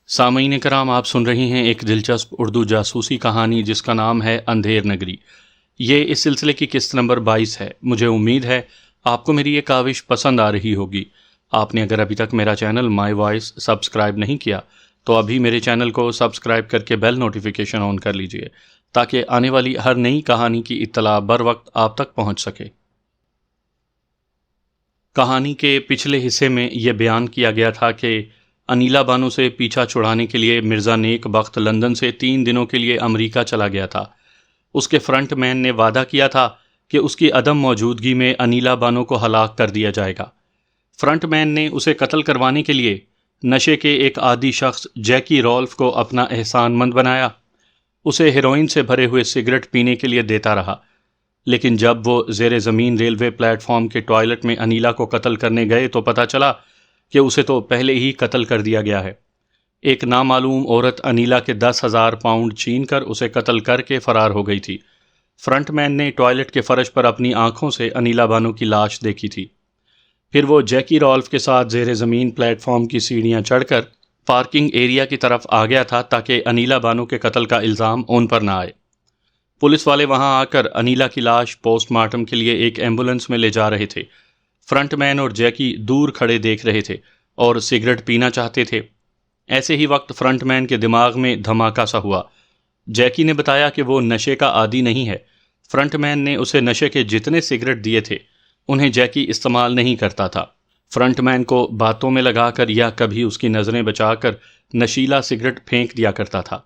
سامعین کرام، آپ سن رہے ہیں ایک دلچسپ اردو جاسوسی کہانی جس کا نام ہے اندھیر نگری۔ یہ اس سلسلے کی قسط نمبر 22 ہے۔ مجھے امید ہے آپ کو میری یہ کاوش پسند آ رہی ہوگی۔ آپ نے اگر ابھی تک میرا چینل مائی وائس سبسکرائب نہیں کیا تو ابھی میرے چینل کو سبسکرائب کر کے بیل نوٹیفیکیشن آن کر لیجئے تاکہ آنے والی ہر نئی کہانی کی اطلاع بر وقت آپ تک پہنچ سکے۔ کہانی کے پچھلے حصے میں یہ بیان کیا گیا تھا کہ انیلا بانو سے پیچھا چھڑانے کے لیے مرزا نیک بخت لندن سے 3 دنوں کے لیے امریکہ چلا گیا تھا۔ اس کے فرنٹ مین نے وعدہ کیا تھا کہ اس کی عدم موجودگی میں انیلا بانو کو ہلاک کر دیا جائے گا۔ فرنٹ مین نے اسے قتل کروانے کے لیے نشے کے ایک عادی شخص جیکی رولف کو اپنا احسان مند بنایا۔ اسے ہیروئن سے بھرے ہوئے سگریٹ پینے کے لیے دیتا رہا، لیکن جب وہ زیر زمین ریلوے پلیٹ فارم کے ٹوائلٹ میں انیلا کو قتل کرنے گئے تو پتہ چلا کہ اسے تو پہلے ہی قتل کر دیا گیا ہے۔ ایک نامعلوم عورت انیلا کے 10,000 پاؤنڈ چھین کر اسے قتل کر کے فرار ہو گئی تھی۔ فرنٹ مین نے ٹوائلٹ کے فرش پر اپنی آنکھوں سے انیلا بانو کی لاش دیکھی تھی۔ پھر وہ جیکی رولف کے ساتھ زیر زمین پلیٹ فارم کی سیڑھیاں چڑھ کر پارکنگ ایریا کی طرف آ گیا تھا تاکہ انیلا بانو کے قتل کا الزام ان پر نہ آئے۔ پولیس والے وہاں آ کر انیلا کی لاش پوسٹ مارٹم کے لیے ایک ایمبولنس میں لے جا رہے تھے۔ فرنٹ مین اور جیکی دور کھڑے دیکھ رہے تھے اور سگریٹ پینا چاہتے تھے۔ ایسے ہی وقت فرنٹ مین کے دماغ میں دھماکہ سا ہوا۔ جیکی نے بتایا کہ وہ نشے کا عادی نہیں ہے۔ فرنٹ مین نے اسے نشے کے جتنے سگریٹ دیے تھے انہیں جیکی استعمال نہیں کرتا تھا۔ فرنٹ مین کو باتوں میں لگا کر یا کبھی اس کی نظریں بچا کر نشیلا سگریٹ پھینک دیا کرتا تھا۔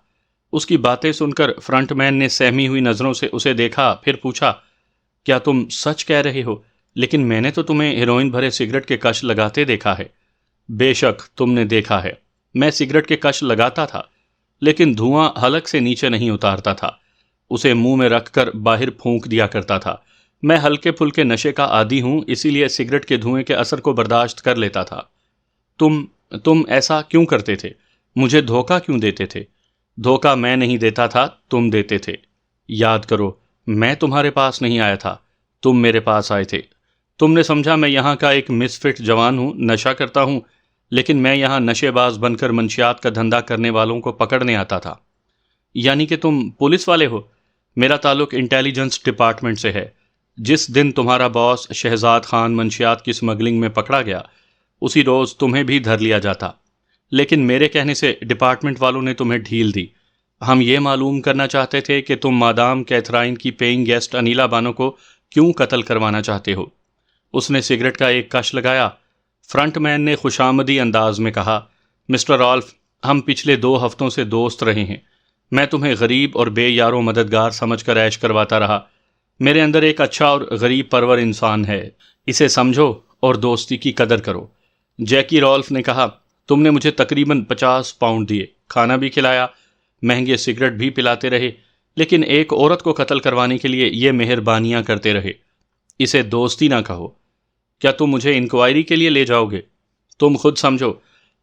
اس کی باتیں سن کر فرنٹ مین نے سہمی ہوئی نظروں سے اسے دیکھا، پھر پوچھا، کیا تم سچ کہہ رہے ہو؟ لیکن میں نے تو تمہیں ہیروئن بھرے سگریٹ کے کش لگاتے دیکھا ہے۔ بے شک تم نے دیکھا ہے، میں سگریٹ کے کش لگاتا تھا لیکن دھواں حلق سے نیچے نہیں اتارتا تھا، اسے منہ میں رکھ کر باہر پھونک دیا کرتا تھا۔ میں ہلکے پھلکے نشے کا عادی ہوں، اسی لیے سگریٹ کے دھوئیں کے اثر کو برداشت کر لیتا تھا۔ تم ایسا کیوں کرتے تھے؟ مجھے دھوکہ کیوں دیتے تھے؟ دھوکہ میں نہیں دیتا تھا، تم دیتے تھے۔ یاد کرو، میں تمہارے پاس نہیں آیا تھا، تم میرے پاس آئے تھے۔ تم نے سمجھا میں یہاں کا ایک مس فٹ جوان ہوں، نشہ کرتا ہوں، لیکن میں یہاں نشے باز بن کر منشیات کا دھندا کرنے والوں کو پکڑنے آتا تھا۔ یعنی کہ تم پولیس والے ہو؟ میرا تعلق انٹیلیجنس ڈپارٹمنٹ سے ہے۔ جس دن تمہارا باس شہزاد خان منشیات کی سمگلنگ میں پکڑا گیا اسی روز تمہیں بھی دھر لیا جاتا، لیکن میرے کہنے سے ڈپارٹمنٹ والوں نے تمہیں ڈھیل دی۔ ہم یہ معلوم کرنا چاہتے تھے کہ تم مادام کیتھرائن کی پیئنگ گیسٹ انیلا بانو کو کیوں قتل کروانا چاہتے ہو۔ اس نے سگریٹ کا ایک کش لگایا۔ فرنٹ مین نے خوشامدی انداز میں کہا، مسٹر رالف، ہم پچھلے 2 ہفتوں سے دوست رہے ہیں۔ میں تمہیں غریب اور بے یار و مددگار سمجھ کر عیش کرواتا رہا۔ میرے اندر ایک اچھا اور غریب پرور انسان ہے، اسے سمجھو اور دوستی کی قدر کرو۔ جیکی رالف نے کہا، تم نے مجھے تقریباً 50 پاؤنڈ دیے، کھانا بھی کھلایا، مہنگے سگریٹ بھی پلاتے رہے، لیکن ایک عورت کو قتل کروانے کے لیے یہ مہربانیاں کرتے رہے۔ اسے دوستی نہ کہو۔ کیا تم مجھے انکوائری کے لیے لے جاؤ گے؟ تم خود سمجھو،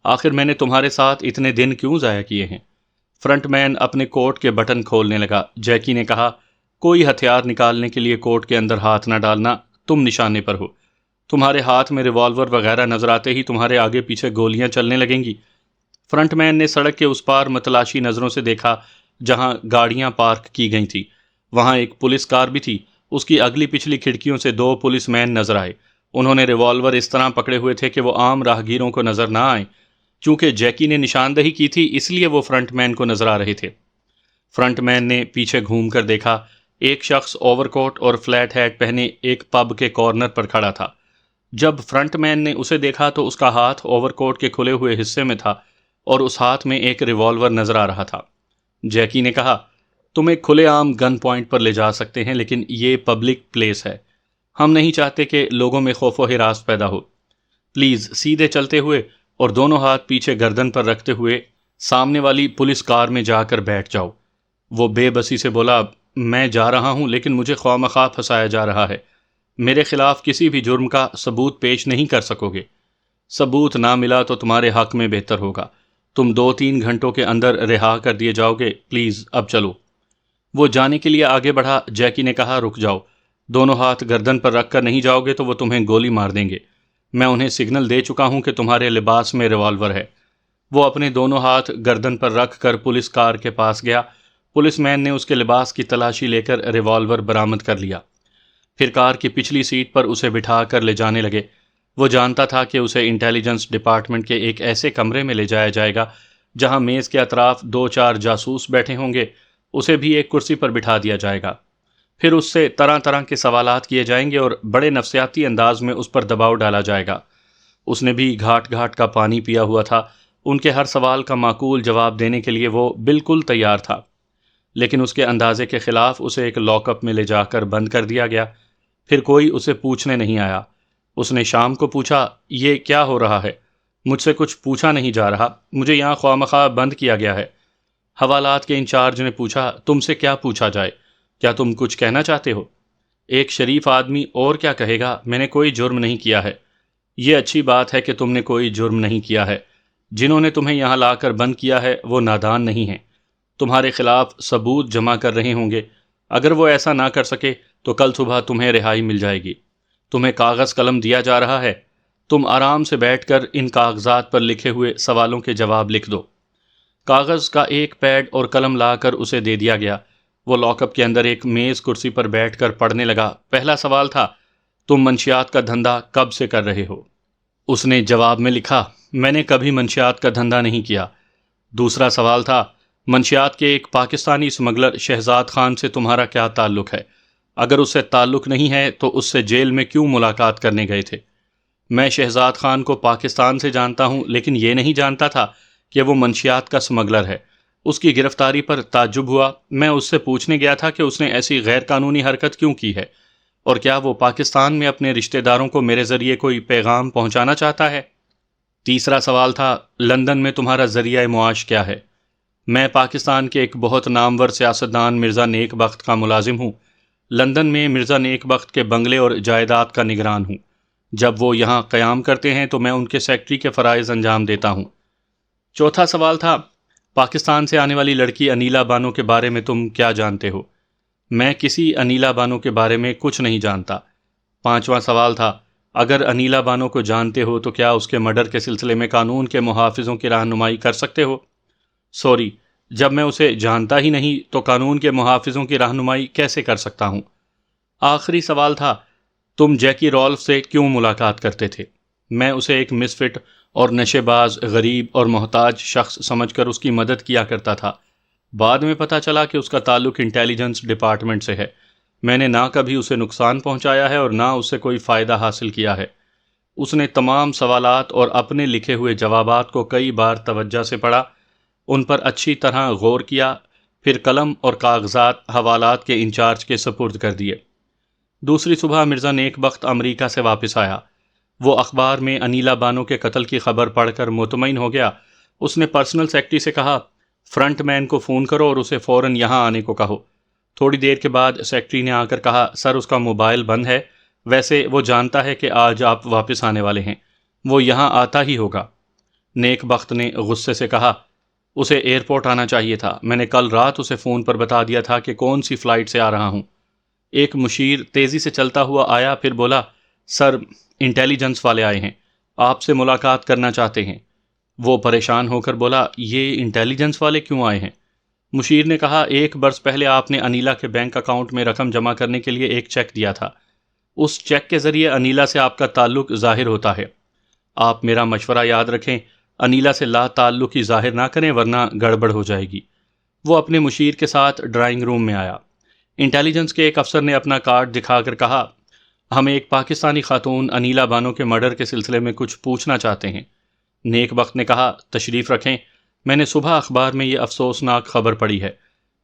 آخر میں نے تمہارے ساتھ اتنے دن کیوں ضائع کیے ہیں؟ فرنٹ مین اپنے کوٹ کے بٹن کھولنے لگا۔ جیکی نے کہا، کوئی ہتھیار نکالنے کے لیے کوٹ کے اندر ہاتھ نہ ڈالنا، تم نشانے پر ہو۔ تمہارے ہاتھ میں ریوالور وغیرہ نظر آتے ہی تمہارے آگے پیچھے گولیاں چلنے لگیں گی۔ فرنٹ مین نے سڑک کے اس پار متلاشی نظروں سے دیکھا جہاں گاڑیاں پارک کی گئی تھیں۔ وہاں ایک پولیس کار بھی تھی، اس کی اگلی پچھلی کھڑکیوں سے 2 پولیس مین نظر آئے۔ انہوں نے ریوالور اس طرح پکڑے ہوئے تھے کہ وہ عام راہگیروں کو نظر نہ آئیں۔ چونکہ جیکی نے نشاندہی کی تھی اس لیے وہ فرنٹ مین کو نظر آ رہے تھے۔ فرنٹ مین نے پیچھے گھوم کر دیکھا، ایک شخص اوور کوٹ اور فلیٹ ہیٹ پہنے ایک پب کے کارنر پر کھڑا تھا۔ جب فرنٹ مین نے اسے دیکھا تو اس کا ہاتھ اوور کوٹ کے کھلے ہوئے حصے میں تھا اور اس ہاتھ میں ایک ریوالور نظر آ رہا تھا۔ جیکی نے کہا، تم ایک کھلے عام گن پوائنٹ پر لے جا سکتے ہیں، لیکن یہ پبلک پلیس ہے، ہم نہیں چاہتے کہ لوگوں میں خوف و ہراس پیدا ہو۔ پلیز سیدھے چلتے ہوئے اور دونوں ہاتھ پیچھے گردن پر رکھتے ہوئے سامنے والی پولیس کار میں جا کر بیٹھ جاؤ۔ وہ بے بسی سے بولا، میں جا رہا ہوں لیکن مجھے خواہ مخواہ پھنسایا جا رہا ہے، میرے خلاف کسی بھی جرم کا ثبوت پیش نہیں کر سکو گے۔ ثبوت نہ ملا تو تمہارے حق میں بہتر ہوگا، تم 2-3 گھنٹوں کے اندر رہا کر دیے جاؤ گے، پلیز اب چلو۔ وہ جانے کے لیے آگے بڑھا۔ جیکی نے کہا، رک جاؤ، دونوں ہاتھ گردن پر رکھ کر نہیں جاؤ گے تو وہ تمہیں گولی مار دیں گے۔ میں انہیں سگنل دے چکا ہوں کہ تمہارے لباس میں ریوالور ہے۔ وہ اپنے دونوں ہاتھ گردن پر رکھ کر پولیس کار کے پاس گیا۔ پولیس مین نے اس کے لباس کی تلاشی لے کر ریوالور برآمد کر لیا، پھر کار کی پچھلی سیٹ پر اسے بٹھا کر لے جانے لگے۔ وہ جانتا تھا کہ اسے انٹیلیجنس ڈپارٹمنٹ کے ایک ایسے کمرے میں لے جایا جائے گا جہاں میز کے اطراف 2-4 جاسوس بیٹھے ہوں گے۔ اسے بھی ایک کرسی پر بٹھا دیا جائے گا، پھر اس سے طرح طرح کے سوالات کیے جائیں گے اور بڑے نفسیاتی انداز میں اس پر دباؤ ڈالا جائے گا۔ اس نے بھی گھاٹ گھاٹ کا پانی پیا ہوا تھا، ان کے ہر سوال کا معقول جواب دینے کے لیے وہ بالکل تیار تھا، لیکن اس کے اندازے کے خلاف اسے ایک لاک اپ میں لے جا کر بند کر دیا گیا۔ پھر کوئی اسے پوچھنے نہیں آیا۔ اس نے شام کو پوچھا، یہ کیا ہو رہا ہے؟ مجھ سے کچھ پوچھا نہیں جا رہا، مجھے یہاں خواہ مخواہ بند کیا گیا ہے۔ حوالات کے انچارج نے پوچھا، تم سے کیا پوچھا جائے؟ کیا تم کچھ کہنا چاہتے ہو؟ ایک شریف آدمی اور کیا کہے گا؟ میں نے کوئی جرم نہیں کیا ہے۔ یہ اچھی بات ہے کہ تم نے کوئی جرم نہیں کیا ہے۔ جنہوں نے تمہیں یہاں لا کر بند کیا ہے وہ نادان نہیں ہیں، تمہارے خلاف ثبوت جمع کر رہے ہوں گے۔ اگر وہ ایسا نہ کر سکے تو کل صبح تمہیں رہائی مل جائے گی۔ تمہیں کاغذ قلم دیا جا رہا ہے، تم آرام سے بیٹھ کر ان کاغذات پر لکھے ہوئے سوالوں کے جواب لکھ دو۔ کاغذ کا ایک پیڈ اور قلم لا کر اسے دے دیا گیا۔ وہ لاک اپ کے اندر ایک میز کرسی پر بیٹھ کر پڑھنے لگا۔ پہلا سوال تھا، تم منشیات کا دھندا کب سے کر رہے ہو؟ اس نے جواب میں لکھا، میں نے کبھی منشیات کا دھندا نہیں کیا۔ دوسرا سوال تھا، منشیات کے ایک پاکستانی اسمگلر شہزاد خان سے تمہارا کیا تعلق ہے؟ اگر اس سے تعلق نہیں ہے تو اس سے جیل میں کیوں ملاقات کرنے گئے تھے؟ میں شہزاد خان کو پاکستان سے جانتا ہوں، لیکن یہ نہیں جانتا تھا کہ وہ منشیات کا اسمگلر ہے۔ اس کی گرفتاری پر تعجب ہوا۔ میں اس سے پوچھنے گیا تھا کہ اس نے ایسی غیر قانونی حرکت کیوں کی ہے، اور کیا وہ پاکستان میں اپنے رشتہ داروں کو میرے ذریعے کوئی پیغام پہنچانا چاہتا ہے؟ تیسرا سوال تھا، لندن میں تمہارا ذریعہ معاش کیا ہے؟ میں پاکستان کے ایک بہت نامور سیاستدان مرزا نیک بخت کا ملازم ہوں۔ لندن میں مرزا نیک بخت کے بنگلے اور جائیداد کا نگران ہوں۔ جب وہ یہاں قیام کرتے ہیں تو میں ان کے سیکٹری کے فرائض انجام دیتا ہوں۔ چوتھا سوال تھا، پاکستان سے آنے والی لڑکی انیلا بانو کے بارے میں تم کیا جانتے ہو؟ میں کسی انیلا بانو کے بارے میں کچھ نہیں جانتا۔ پانچواں سوال تھا، اگر انیلا بانو کو جانتے ہو تو کیا اس کے مرڈر کے سلسلے میں قانون کے محافظوں کی رہنمائی کر سکتے ہو؟ سوری، جب میں اسے جانتا ہی نہیں تو قانون کے محافظوں کی رہنمائی کیسے کر سکتا ہوں؟ آخری سوال تھا، تم جیکی رولف سے کیوں ملاقات کرتے تھے؟ میں اسے ایک مسفٹ اور نشے باز، غریب اور محتاج شخص سمجھ کر اس کی مدد کیا کرتا تھا۔ بعد میں پتہ چلا کہ اس کا تعلق انٹیلیجنس ڈپارٹمنٹ سے ہے۔ میں نے نہ کبھی اسے نقصان پہنچایا ہے اور نہ اس سے کوئی فائدہ حاصل کیا ہے۔ اس نے تمام سوالات اور اپنے لکھے ہوئے جوابات کو کئی بار توجہ سے پڑھا، ان پر اچھی طرح غور کیا، پھر قلم اور کاغذات حوالات کے انچارج کے سپرد کر دیے۔ دوسری صبح مرزا نیک بخت امریکہ سے واپس آیا۔ وہ اخبار میں انیلا بانو کے قتل کی خبر پڑھ کر مطمئن ہو گیا۔ اس نے پرسنل سیکرٹری سے کہا، فرنٹ مین کو فون کرو اور اسے فوراً یہاں آنے کو کہو۔ تھوڑی دیر کے بعد سیکرٹری نے آ کر کہا، سر اس کا موبائل بند ہے، ویسے وہ جانتا ہے کہ آج آپ واپس آنے والے ہیں، وہ یہاں آتا ہی ہوگا۔ نیک بخت نے غصے سے کہا، اسے ایئرپورٹ آنا چاہیے تھا، میں نے کل رات اسے فون پر بتا دیا تھا کہ کون سی فلائٹ سے آ رہا ہوں۔ ایک مشیر تیزی سے چلتا ہوا آیا، پھر بولا، سر انٹیلیجنس والے آئے ہیں، آپ سے ملاقات کرنا چاہتے ہیں۔ وہ پریشان ہو کر بولا، یہ انٹیلیجنس والے کیوں آئے ہیں؟ مشیر نے کہا، 1 برس پہلے آپ نے انیلا کے بینک اکاؤنٹ میں رقم جمع کرنے کے لیے ایک چیک دیا تھا، اس چیک کے ذریعے انیلا سے آپ کا تعلق ظاہر ہوتا ہے۔ آپ میرا مشورہ یاد رکھیں، انیلا سے لا تعلقی ظاہر نہ کریں ورنہ گڑبڑ ہو جائے گی۔ وہ اپنے مشیر کے ساتھ ڈرائنگ روم میں آیا۔ انٹیلیجنس کے ایک افسر نے اپنا کارڈ دکھا کر کہا، ہم ایک پاکستانی خاتون انیلا بانو کے مرڈر کے سلسلے میں کچھ پوچھنا چاہتے ہیں۔ نیک بخت نے کہا، تشریف رکھیں، میں نے صبح اخبار میں یہ افسوسناک خبر پڑھی ہے۔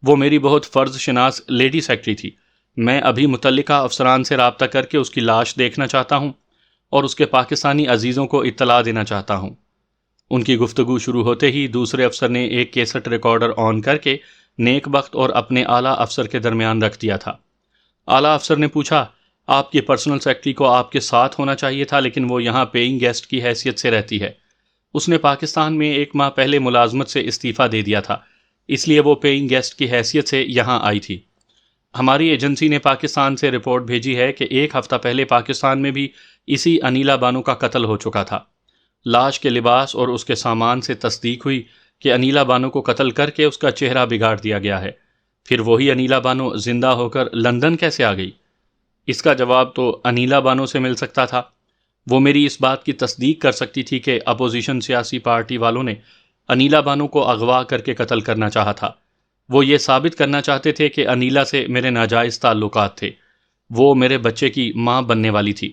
وہ میری بہت فرض شناس لیڈی سیکرٹری تھی۔ میں ابھی متعلقہ افسران سے رابطہ کر کے اس کی لاش دیکھنا چاہتا ہوں اور اس کے پاکستانی عزیزوں کو اطلاع دینا چاہتا ہوں۔ ان کی گفتگو شروع ہوتے ہی دوسرے افسر نے ایک کیسٹ ریکارڈر آن کر کے نیک بخت اور اپنے اعلیٰ افسر کے درمیان رکھ دیا تھا۔ اعلیٰ افسر نے پوچھا، آپ کی پرسنل سیکرٹری کو آپ کے ساتھ ہونا چاہیے تھا، لیکن وہ یہاں پیئنگ گیسٹ کی حیثیت سے رہتی ہے۔ اس نے پاکستان میں 1 ماہ پہلے ملازمت سے استعفیٰ دے دیا تھا، اس لیے وہ پیئنگ گیسٹ کی حیثیت سے یہاں آئی تھی۔ ہماری ایجنسی نے پاکستان سے رپورٹ بھیجی ہے کہ 1 ہفتہ پہلے پاکستان میں بھی اسی انیلا بانو کا قتل ہو چکا تھا۔ لاش کے لباس اور اس کے سامان سے تصدیق ہوئی کہ انیلا بانو کو قتل کر کے اس کا چہرہ بگاڑ دیا گیا ہے۔ پھر وہی انیلا بانو زندہ ہو کر لندن کیسے آ گئی؟ اس کا جواب تو انیلا بانو سے مل سکتا تھا۔ وہ میری اس بات کی تصدیق کر سکتی تھی کہ اپوزیشن سیاسی پارٹی والوں نے انیلا بانو کو اغوا کر کے قتل کرنا چاہا تھا۔ وہ یہ ثابت کرنا چاہتے تھے کہ انیلا سے میرے ناجائز تعلقات تھے۔ وہ میرے بچے کی ماں بننے والی تھی۔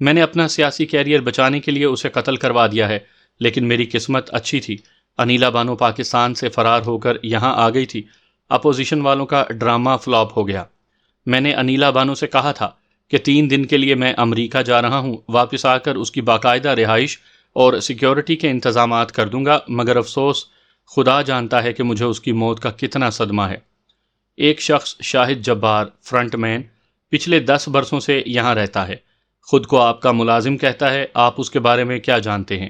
میں نے اپنا سیاسی کیریئر بچانے کے لیے اسے قتل کروا دیا ہے، لیکن میری قسمت اچھی تھی۔ انیلا بانو پاکستان سے فرار ہو کر یہاں آ گئی تھی۔ اپوزیشن والوں کا ڈرامہ فلاپ ہو گیا۔ میں نے انیلا بانو سے کہا تھا کہ 3 دن کے لیے میں امریکہ جا رہا ہوں، واپس آ کر اس کی باقاعدہ رہائش اور سیکیورٹی کے انتظامات کر دوں گا، مگر افسوس خدا جانتا ہے کہ مجھے اس کی موت کا کتنا صدمہ ہے۔ ایک شخص شاہد جبار، فرنٹ مین، پچھلے 10 برسوں سے یہاں رہتا ہے۔ خود کو آپ کا ملازم کہتا ہے۔ آپ اس کے بارے میں کیا جانتے ہیں؟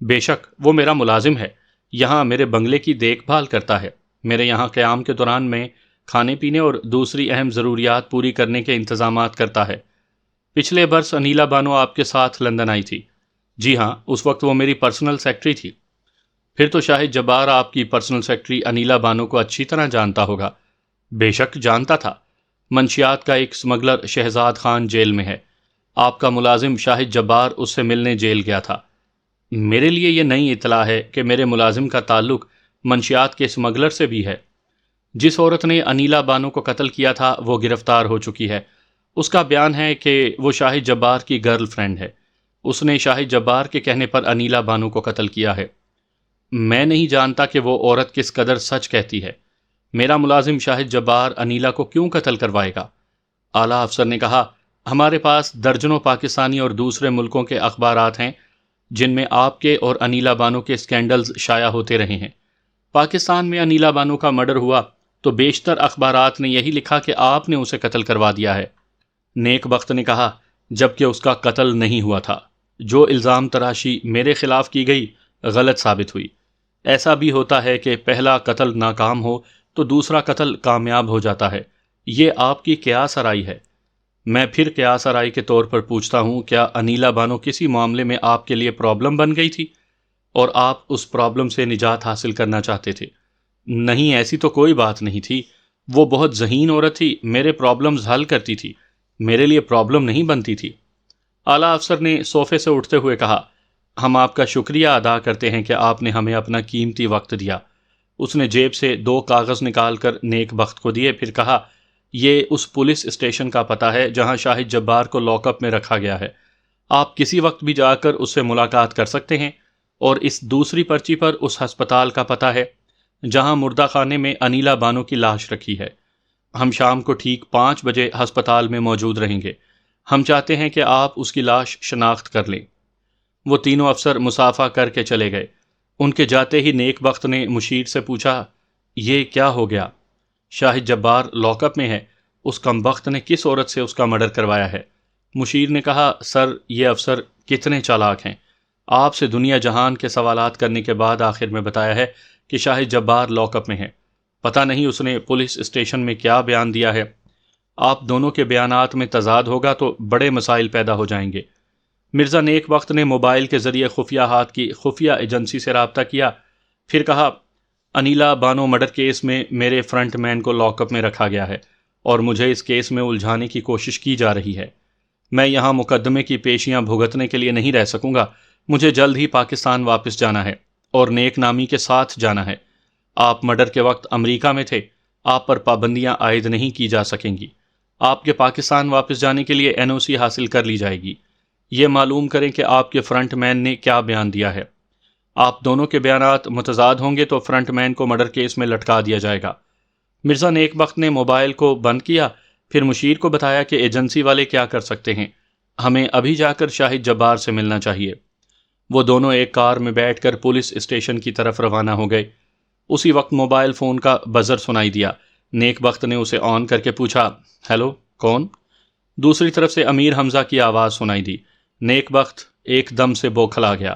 بے شک وہ میرا ملازم ہے، یہاں میرے بنگلے کی دیکھ بھال کرتا ہے۔ میرے یہاں قیام کے دوران میں کھانے پینے اور دوسری اہم ضروریات پوری کرنے کے انتظامات کرتا ہے۔ پچھلے برس انیلا بانو آپ کے ساتھ لندن آئی تھی؟ جی ہاں، اس وقت وہ میری پرسنل سیکرٹری تھی۔ پھر تو شاہد جبار آپ کی پرسنل سیکرٹری انیلا بانو کو اچھی طرح جانتا ہوگا۔ بے شک جانتا تھا۔ منشیات کا ایک سمگلر شہزاد خان جیل میں ہے۔ آپ کا ملازم شاہد جبار اس سے ملنے جیل گیا تھا۔ میرے لیے یہ نئی اطلاع ہے کہ میرے ملازم کا تعلق منشیات کے سمگلر سے بھی ہے۔ جس عورت نے انیلا بانو کو قتل کیا تھا وہ گرفتار ہو چکی ہے۔ اس کا بیان ہے کہ وہ شاہد جبار کی گرل فرینڈ ہے۔ اس نے شاہد جبار کے کہنے پر انیلا بانو کو قتل کیا ہے۔ میں نہیں جانتا کہ وہ عورت کس قدر سچ کہتی ہے۔ میرا ملازم شاہد جبار انیلا کو کیوں قتل کروائے گا؟ اعلیٰ افسر نے کہا، ہمارے پاس درجنوں پاکستانی اور دوسرے ملکوں کے اخبارات ہیں جن میں آپ کے اور انیلا بانو کے اسکینڈلز شائع ہوتے رہے ہیں۔ پاکستان میں انیلا بانو کا مرڈر ہوا تو بیشتر اخبارات نے یہی لکھا کہ آپ نے اسے قتل کروا دیا ہے۔ نیک بخت نے کہا، جبکہ اس کا قتل نہیں ہوا تھا۔ جو الزام تراشی میرے خلاف کی گئی غلط ثابت ہوئی۔ ایسا بھی ہوتا ہے کہ پہلا قتل ناکام ہو تو دوسرا قتل کامیاب ہو جاتا ہے۔ یہ آپ کی قیاس آرائی ہے۔ میں پھر قیاس آرائی کے طور پر پوچھتا ہوں، کیا انیلا بانو کسی معاملے میں آپ کے لیے پرابلم بن گئی تھی اور آپ اس پرابلم سے نجات حاصل کرنا چاہتے تھے؟ نہیں، ایسی تو کوئی بات نہیں تھی۔ وہ بہت ذہین عورت تھی، میرے پرابلمز حل کرتی تھی، میرے لیے پرابلم نہیں بنتی تھی۔ اعلیٰ افسر نے صوفے سے اٹھتے ہوئے کہا، ہم آپ کا شکریہ ادا کرتے ہیں کہ آپ نے ہمیں اپنا قیمتی وقت دیا۔ اس نے جیب سے 2 کاغذ نکال کر نیک بخت کو دیے، پھر کہا، یہ اس پولیس اسٹیشن کا پتہ ہے جہاں شاہد جبار کو لاک اپ میں رکھا گیا ہے۔ آپ کسی وقت بھی جا کر اس سے ملاقات کر سکتے ہیں، اور اس دوسری پرچی پر اس ہسپتال کا پتہ ہے جہاں مردہ خانے میں انیلا بانو کی لاش رکھی ہے۔ ہم شام کو ٹھیک 5 بجے ہسپتال میں موجود رہیں گے۔ ہم چاہتے ہیں کہ آپ اس کی لاش شناخت کر لیں۔ وہ تینوں افسر مصافحہ کر کے چلے گئے۔ ان کے جاتے ہی نیک بخت نے مشیر سے پوچھا، یہ کیا ہو گیا؟ شاہد جبار لاک اپ میں ہے۔ اس کمبخت نے کس عورت سے اس کا مرڈر کروایا ہے؟ مشیر نے کہا، سر، یہ افسر کتنے چالاک ہیں۔ آپ سے دنیا جہان کے سوالات کرنے کے بعد آخر میں بتایا ہے کہ شاہد جبار لاک اپ میں ہے۔ پتہ نہیں اس نے پولیس اسٹیشن میں کیا بیان دیا ہے۔ آپ دونوں کے بیانات میں تضاد ہوگا تو بڑے مسائل پیدا ہو جائیں گے۔ مرزا نیک بخت نے موبائل کے ذریعے خفیہ ہاتھ کی خفیہ ایجنسی سے رابطہ کیا، پھر کہا، انیلا بانو مرڈر کیس میں میرے فرنٹ مین کو لاک اپ میں رکھا گیا ہے اور مجھے اس کیس میں الجھانے کی کوشش کی جا رہی ہے۔ میں یہاں مقدمے کی پیشیاں بھگتنے کے لیے نہیں رہ سکوں گا۔ مجھے جلد ہی پاکستان واپس جانا ہے اور نیک نامی کے ساتھ جانا ہے۔ آپ مرڈر کے وقت امریکہ میں تھے، آپ پر پابندیاں عائد نہیں کی جا سکیں گی۔ آپ کے پاکستان واپس جانے کے لیے NOC حاصل کر لی جائے گی۔ یہ معلوم کریں کہ آپ کے فرنٹ مین نے کیا بیان دیا ہے۔ آپ دونوں کے بیانات متضاد ہوں گے تو فرنٹ مین کو مرڈر کیس میں لٹکا دیا جائے گا۔ مرزا نیک بخت نے موبائل کو بند کیا، پھر مشیر کو بتایا کہ ایجنسی والے کیا کر سکتے ہیں۔ ہمیں ابھی جا کر شاہد جبار سے ملنا چاہیے۔ وہ دونوں ایک کار میں بیٹھ کر پولیس اسٹیشن کی طرف روانہ ہو گئے۔ اسی وقت موبائل فون کا بزر سنائی دیا۔ نیک بخت نے اسے آن کر کے پوچھا، ہیلو، کون؟ دوسری طرف سے امیر حمزہ کی آواز سنائی دی۔ نیک بخت ایک دم سے بوکھلا گیا۔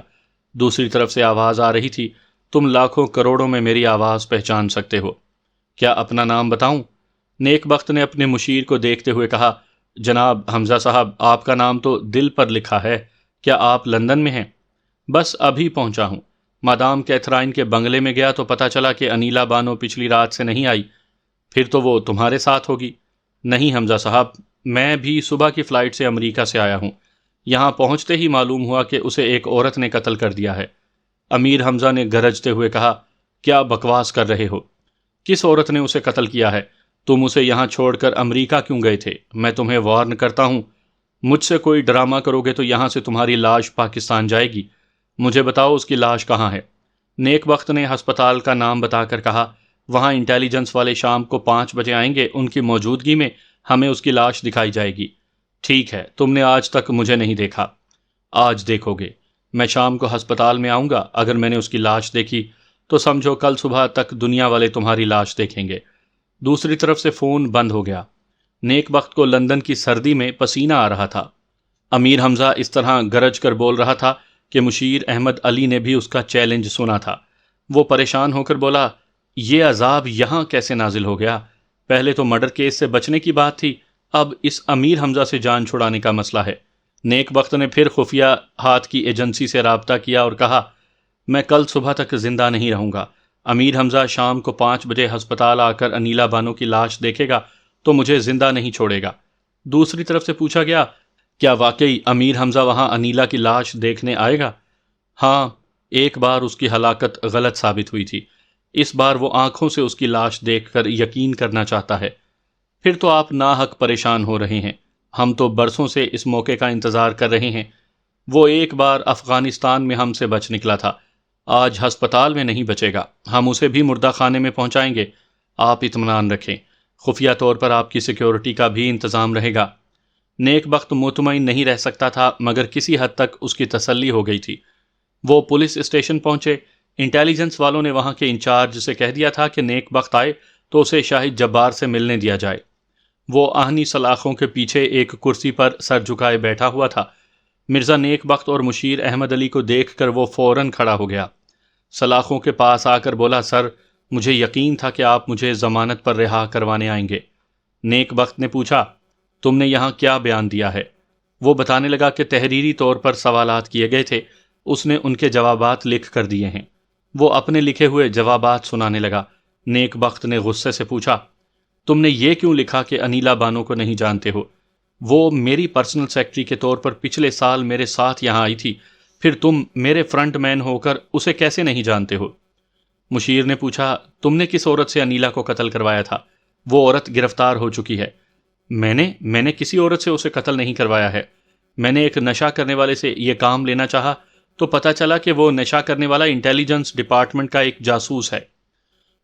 دوسری طرف سے آواز آ رہی تھی، تم لاکھوں کروڑوں میں میری آواز پہچان سکتے ہو، کیا اپنا نام بتاؤں؟ نیک بخت نے اپنے مشیر کو دیکھتے ہوئے کہا، جناب حمزہ صاحب، آپ کا نام تو دل پر لکھا ہے، کیا آپ لندن میں ہیں؟ بس ابھی پہنچا ہوں. مادام کیتھرائن کے بنگلے میں گیا تو پتہ چلا کہ انیلا بانو پچھلی رات سے نہیں آئی. پھر تو وہ تمہارے ساتھ ہوگی. نہیں حمزہ صاحب، میں بھی صبح کی فلائٹ سے امریکہ سے آیا ہوں. یہاں پہنچتے ہی معلوم ہوا کہ اسے ایک عورت نے قتل کر دیا ہے. امیر حمزہ نے گرجتے ہوئے کہا، کیا بکواس کر رہے ہو؟ کس عورت نے اسے قتل کیا ہے؟ تم اسے یہاں چھوڑ کر امریکہ کیوں گئے تھے؟ میں تمہیں وارن کرتا ہوں، مجھ سے کوئی ڈرامہ کرو گے تو یہاں سے تمہاری لاش پاکستان جائے گی. مجھے بتاؤ اس کی لاش کہاں ہے؟ نیک بخت نے ہسپتال کا نام بتا کر کہا، وہاں انٹیلیجنس والے شام کو 5 بجے آئیں گے، ان کی موجودگی میں ہمیں اس کی لاش دکھائی جائے گی. ٹھیک ہے، تم نے آج تک مجھے نہیں دیکھا، آج دیکھو گے. میں شام کو ہسپتال میں آؤں گا، اگر میں نے اس کی لاش دیکھی تو سمجھو کل صبح تک دنیا والے تمہاری لاش دیکھیں گے. دوسری طرف سے فون بند ہو گیا. نیک بخت کو لندن کی سردی میں پسینہ آ رہا تھا. امیر حمزہ اس طرح گرج کر بول رہا تھا کہ مشیر احمد علی نے بھی اس کا چیلنج سنا تھا. وہ پریشان ہو کر بولا، یہ عذاب یہاں کیسے نازل ہو گیا؟ پہلے تو مرڈر کیس سے بچنے کی بات تھی، اب اس امیر حمزہ سے جان چھڑانے کا مسئلہ ہے. نیک بخت نے پھر خفیہ ہاتھ کی ایجنسی سے رابطہ کیا اور کہا، میں کل صبح تک زندہ نہیں رہوں گا. امیر حمزہ شام کو 5 بجے ہسپتال آ کر انیلا بانو کی لاش دیکھے گا تو مجھے زندہ نہیں چھوڑے گا. دوسری طرف سے پوچھا گیا، کیا واقعی امیر حمزہ وہاں انیلا کی لاش دیکھنے آئے گا؟ ہاں، ایک بار اس کی ہلاکت غلط ثابت ہوئی تھی، اس بار وہ آنکھوں سے اس کی لاش دیکھ کر یقین کرنا چاہتا ہے. پھر تو آپ ناحق پریشان ہو رہے ہیں، ہم تو برسوں سے اس موقع کا انتظار کر رہے ہیں. وہ ایک بار افغانستان میں ہم سے بچ نکلا تھا، آج ہسپتال میں نہیں بچے گا، ہم اسے بھی مردہ خانے میں پہنچائیں گے. آپ اطمینان رکھیں، خفیہ طور پر آپ کی سیکیورٹی کا بھی انتظام رہے گا. نیک بخت مطمئن نہیں رہ سکتا تھا، مگر کسی حد تک اس کی تسلی ہو گئی تھی. وہ پولیس اسٹیشن پہنچے. انٹیلیجنس والوں نے وہاں کے انچارج سے کہہ دیا تھا کہ نیک بخت آئے تو اسے شاہد جبار سے ملنے دیا جائے. وہ آہنی سلاخوں کے پیچھے ایک کرسی پر سر جھکائے بیٹھا ہوا تھا. مرزا نیک بخت اور مشیر احمد علی کو دیکھ کر وہ فوراً کھڑا ہو گیا. سلاخوں کے پاس آ کر بولا، سر، مجھے یقین تھا کہ آپ مجھے ضمانت پر رہا کروانے آئیں گے. نیک بخت نے پوچھا، تم نے یہاں کیا بیان دیا ہے؟ وہ بتانے لگا کہ تحریری طور پر سوالات کیے گئے تھے، اس نے ان کے جوابات لکھ کر دیے ہیں. وہ اپنے لکھے ہوئے جوابات سنانے لگا. نیک بخت نے غصے سے پوچھا، تم نے یہ کیوں لکھا کہ انیلا بانو کو نہیں جانتے ہو؟ وہ میری پرسنل سیکرٹری کے طور پر پچھلے سال میرے ساتھ یہاں آئی تھی، پھر تم میرے فرنٹ مین ہو کر اسے کیسے نہیں جانتے ہو؟ مشیر نے پوچھا، تم نے کس عورت سے انیلا کو قتل کروایا تھا؟ وہ عورت گرفتار ہو چکی ہے. میں نے کسی عورت سے اسے قتل نہیں کروایا ہے. میں نے ایک نشہ کرنے والے سے یہ کام لینا چاہا تو پتہ چلا کہ وہ نشہ کرنے والا انٹیلیجنس ڈپارٹمنٹ کا ایک جاسوس ہے.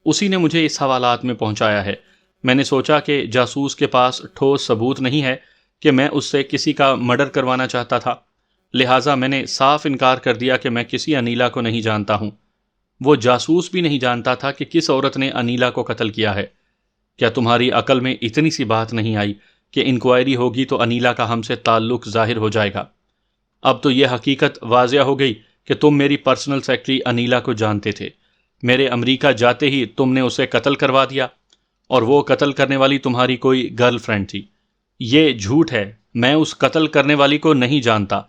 اسی نے مجھے اس حوالات میں پہنچایا ہے. میں نے سوچا کہ جاسوس کے پاس ٹھوس ثبوت نہیں ہے کہ میں اس سے کسی کا مرڈر کروانا چاہتا تھا، لہٰذا میں نے صاف انکار کر دیا کہ میں کسی انیلا کو نہیں جانتا ہوں. وہ جاسوس بھی نہیں جانتا تھا کہ کس عورت نے انیلا کو قتل کیا ہے. کیا تمہاری عقل میں اتنی سی بات نہیں آئی کہ انکوائری ہوگی تو انیلا کا ہم سے تعلق ظاہر ہو جائے گا؟ اب تو یہ حقیقت واضح ہو گئی کہ تم میری پرسنل سیکرٹری انیلا کو جانتے تھے. میرے امریکہ جاتے ہی تم نے اسے قتل کروا دیا، اور وہ قتل کرنے والی تمہاری کوئی گرل فرینڈ تھی. یہ جھوٹ ہے، میں اس قتل کرنے والی کو نہیں جانتا.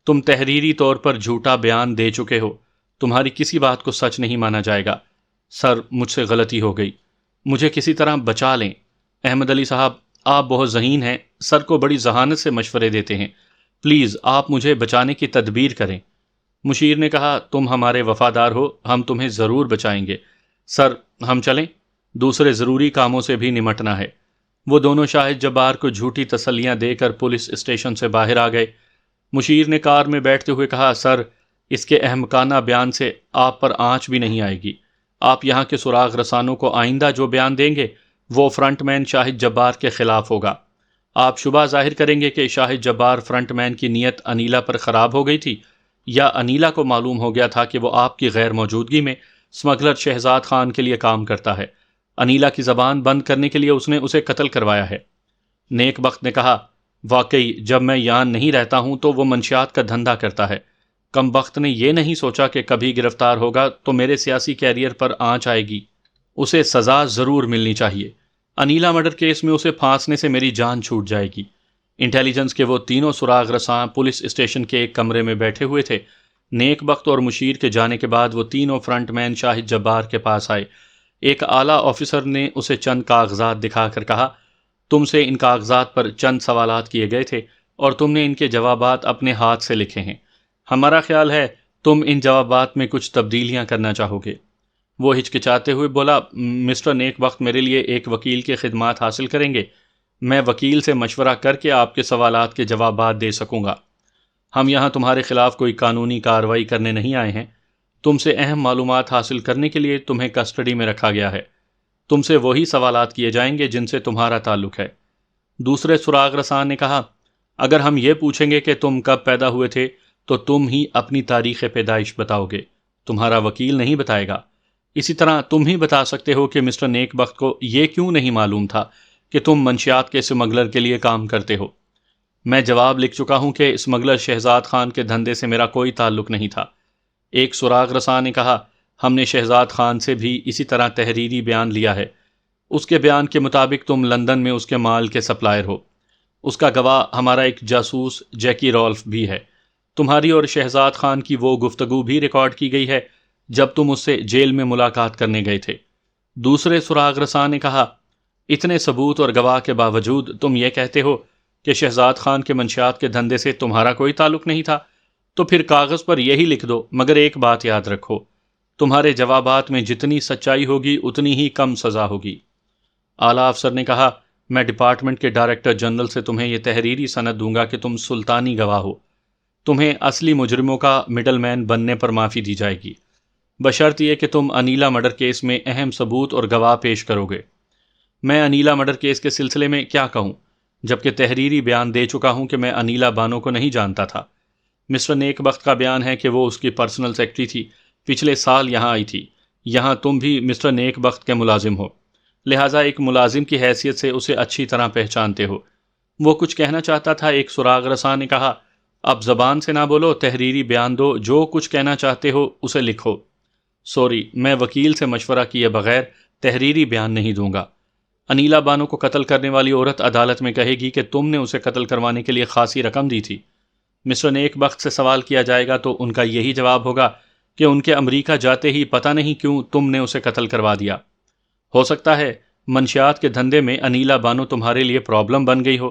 تم تحریری طور پر جھوٹا بیان دے چکے ہو، تمہاری کسی بات کو سچ نہیں مانا جائے گا. سر، مجھ سے غلطی ہو گئی، مجھے کسی طرح بچا لیں. احمد علی صاحب، آپ بہت ذہین ہیں، سر کو بڑی ذہانت سے مشورے دیتے ہیں، پلیز آپ مجھے بچانے کی تدبیر کریں. مشیر نے کہا، تم ہمارے وفادار ہو، ہم تمہیں ضرور بچائیں گے. سر، ہم چلیں، دوسرے ضروری کاموں سے بھی نمٹنا ہے. وہ دونوں شاہد جبار کو جھوٹی تسلیاں دے کر پولیس اسٹیشن سے باہر آ گئے. مشیر نے کار میں بیٹھتے ہوئے کہا، سر، اس کے احمقانہ بیان سے آپ پر آنچ بھی نہیں آئے گی. آپ یہاں کے سراغ رسانوں کو آئندہ جو بیان دیں گے وہ فرنٹ مین شاہد جبار کے خلاف ہوگا. آپ شبہ ظاہر کریں گے کہ شاہد جبار فرنٹ مین کی نیت انیلا پر خراب ہو گئی تھی، یا انیلا کو معلوم ہو گیا تھا کہ وہ آپ کی غیر موجودگی میں سمگلر شہزاد خان کے لیے کام کرتا ہے. انیلا کی زبان بند کرنے کے لیے اس نے اسے قتل کروایا ہے. نیک بخت نے کہا، واقعی جب میں یہاں نہیں رہتا ہوں تو وہ منشیات کا دھندا کرتا ہے. کم بخت نے یہ نہیں سوچا کہ کبھی گرفتار ہوگا تو میرے سیاسی کیریئر پر آنچ آئے گی. اسے سزا ضرور ملنی چاہیے. انیلا مرڈر کیس میں اسے پھانسنے سے میری جان چھوٹ جائے گی. انٹیلیجنس کے وہ تینوں سراغ رساں پولیس اسٹیشن کے ایک کمرے میں بیٹھے ہوئے تھے. نیک بخت اور مشیر کے جانے کے بعد وہ تینوں فرنٹ مین شاہد جبار کے پاس آئے۔ ایک اعلیٰ آفیسر نے اسے چند کاغذات دکھا کر کہا، تم سے ان کاغذات پر چند سوالات کیے گئے تھے اور تم نے ان کے جوابات اپنے ہاتھ سے لکھے ہیں۔ ہمارا خیال ہے تم ان جوابات میں کچھ تبدیلیاں کرنا چاہو گے۔ وہ ہچکچاتے ہوئے بولا، مسٹر نیک بخت میرے لیے ایک وکیل کی خدمات حاصل کریں گے؟ میں وکیل سے مشورہ کر کے آپ کے سوالات کے جوابات دے سکوں گا۔ ہم یہاں تمہارے خلاف کوئی قانونی کارروائی کرنے نہیں آئے ہیں۔ تم سے اہم معلومات حاصل کرنے کے لیے تمہیں کسٹڈی میں رکھا گیا ہے۔ تم سے وہی سوالات کیے جائیں گے جن سے تمہارا تعلق ہے۔ دوسرے سراغ رساں نے کہا، اگر ہم یہ پوچھیں گے کہ تم کب پیدا ہوئے تھے تو تم ہی اپنی تاریخ پیدائش بتاؤ گے، تمہارا وکیل نہیں بتائے گا۔ اسی طرح تم ہی بتا سکتے ہو کہ مسٹر نیک بخت کو یہ کیوں نہیں معلوم تھا کہ تم منشیات کے اسمگلر کے لیے کام کرتے ہو۔ میں جواب لکھ چکا ہوں کہ اسمگلر شہزاد خان کے دھندے سے میرا کوئی تعلق نہیں تھا۔ ایک سراغ رساں نے کہا، ہم نے شہزاد خان سے بھی اسی طرح تحریری بیان لیا ہے۔ اس کے بیان کے مطابق تم لندن میں اس کے مال کے سپلائر ہو۔ اس کا گواہ ہمارا ایک جاسوس جیکی رولف بھی ہے۔ تمہاری اور شہزاد خان کی وہ گفتگو بھی ریکارڈ کی گئی ہے جب تم اس سے جیل میں ملاقات کرنے گئے تھے۔ دوسرے سراغ رساں نے کہا، اتنے ثبوت اور گواہ کے باوجود تم یہ کہتے ہو کہ شہزاد خان کے منشیات کے دھندے سے تمہارا کوئی تعلق نہیں تھا؟ تو پھر کاغذ پر یہی لکھ دو، مگر ایک بات یاد رکھو، تمہارے جوابات میں جتنی سچائی ہوگی اتنی ہی کم سزا ہوگی۔ اعلیٰ افسر نے کہا، میں ڈپارٹمنٹ کے ڈائریکٹر جنرل سے تمہیں یہ تحریری سند دوں گا کہ تم سلطانی گواہ ہو۔ تمہیں اصلی مجرموں کا مڈل مین بننے پر معافی دی جائے گی، بشرط یہ کہ تم انیلا مرڈر کیس میں اہم ثبوت اور گواہ پیش کرو گے۔ میں انیلا مرڈر کیس کے سلسلے میں کیا کہوں، جبکہ تحریری بیان دے چکا ہوں کہ میں انیلا بانو کو نہیں جانتا تھا۔ مسٹر نیک بخت کا بیان ہے کہ وہ اس کی پرسنل سیکرٹری تھی، پچھلے سال یہاں آئی تھی۔ یہاں تم بھی مسٹر نیک بخت کے ملازم ہو، لہٰذا ایک ملازم کی حیثیت سے اسے اچھی طرح پہچانتے ہو۔ وہ کچھ کہنا چاہتا تھا، ایک سراغ رساں نے کہا، اب زبان سے نہ بولو، تحریری بیان دو، جو کچھ کہنا چاہتے ہو اسے لکھو۔ سوری، میں وکیل سے مشورہ کیے بغیر تحریری بیان نہیں دوں گا۔ انیلا بانو کو قتل کرنے والی عورت عدالت میں کہے گی کہ تم نے اسے قتل کروانے کے لیے خاصی رقم دی تھی۔ مسٹر نیک بخت سے سوال کیا جائے گا تو ان کا یہی جواب ہوگا کہ ان کے امریکہ جاتے ہی پتہ نہیں کیوں تم نے اسے قتل کروا دیا۔ ہو سکتا ہے منشیات کے دھندے میں انیلا بانو تمہارے لیے پرابلم بن گئی ہو۔